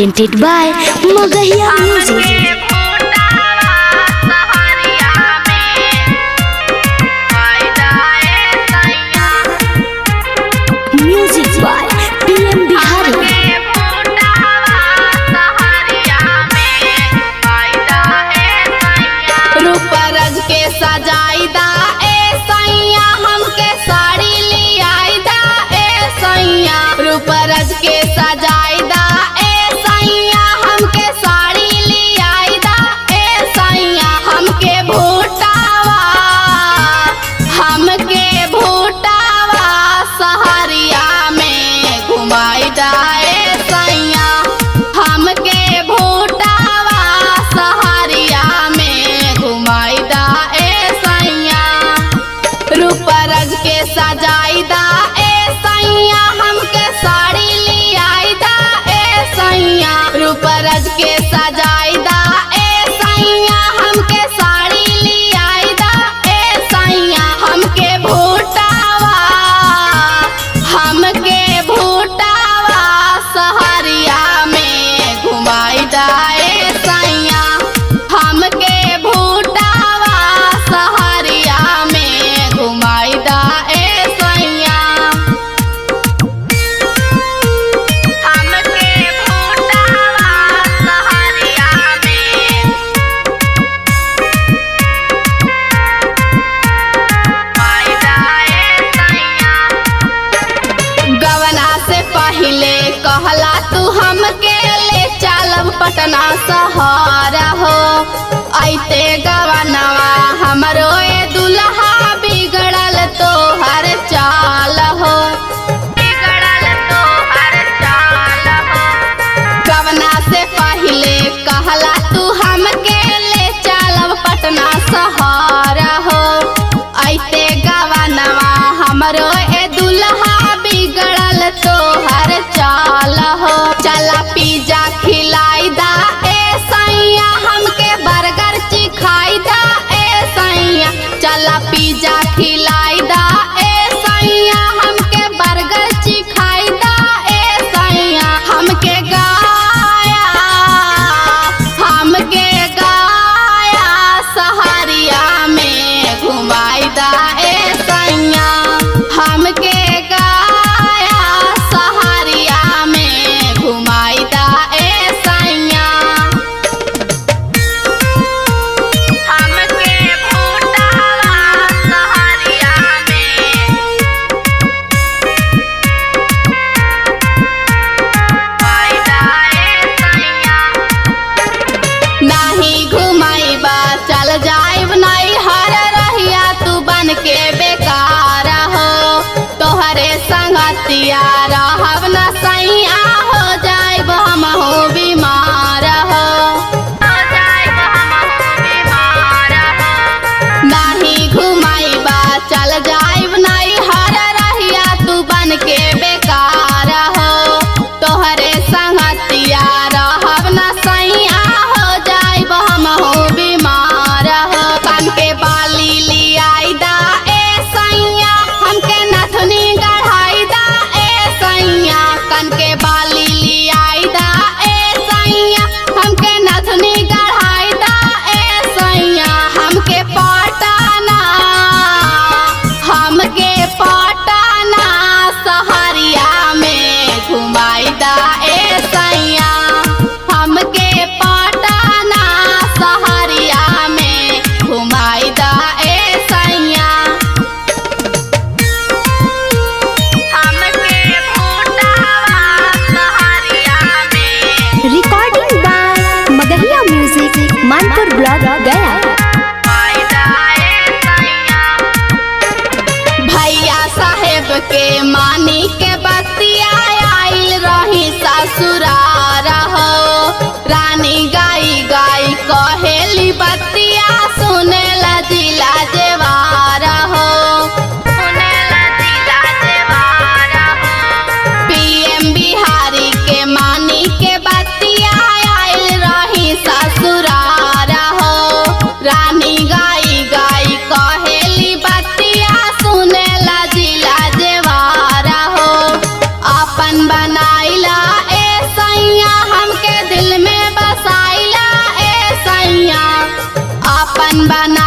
presented by Magahia Music. Music by PM Bihari. रूपरज के सजाईदा ए सैया हमके साड़ी लियाईदा ए सैया रूपरज के सजाईदा ए सैया हमके साड़ी लियाईदा ए सैया हमके भूटावा सहरिया में घुमाईदा ए सैया हमके भूटावा सहरिया में घुमाईदा ए सैया रूपरज के सजाईदा ए सैया हमके साड़ी लियाईदा ए सैया रूपरज के सजाईदा ए सैया हमके साड़ी लियाईदा ए सैया हमके भूटावा सहरिया में घुमाईदा ए सैया हमके भूटावा सहरिया में घुमाईदा ए सैया हमके भूटावा सहरिया में घुमाईदा ए सैया गवना से पहले कहला तू हमके ले चलब पटना सहारा हो ऐते गवनवा हमरो ए दुल्हा बिगड़ल तो हर चाल हो गवना से पहले कहला तू हमके ले चलब पटना सहारा हो ऐते गवनवा हमरो ए दुल्हा बिगड़ल तो हर चाल हो चला पिज्जा खिलाईदा ए सैया हमके बर्गर चिखाईदा ए सैया चला पिज्जा खिलाईदा ए सैया हमके बर्गर चिखाईदा ए सैया हमके गाया सहरिया में घुमाईदा ए सैया हमके गाया सहरिया में घुमाईदा ए सैया हमके भूटावा सहरिया में घुमाईदा ए सैया नाही घुमाईबा चल जाइब नहीं हर रहिया तू बन के बेकार हो तोहरे संगतिया रहब न सैया हो जाइब हम हो बीमार हो नाही घुमाईबा चल जाइब नहीं हर रहिया तू बन के बेकार हो तोहरे संगतिया रहब न सैया हो जाइब हम हो बीमार हो कान के बाली लियाईदा ए सैया हमके नथुनी गढ़ाईदा ए सैया कान के बाली लियाईदा ए सैया हमके नथुनी गढ़ाईदा ए सैया हमके पटाना सहरिया में घुमाईदा ए सैया हमके पटाना सहरिया में घुमाईदा ए सैया हमके भूटावा सहरिया में Recording by Magahia Music, Manpur Block, Gaya. भैया साहेब के मानी के बतिया आइल रही ससुरार हो रानी गाई गाई कहेली बतिया सुनेला दिला जेवार हो PM बिहारी के मानी के बतिया आइल रही ससुरार हो अपन बना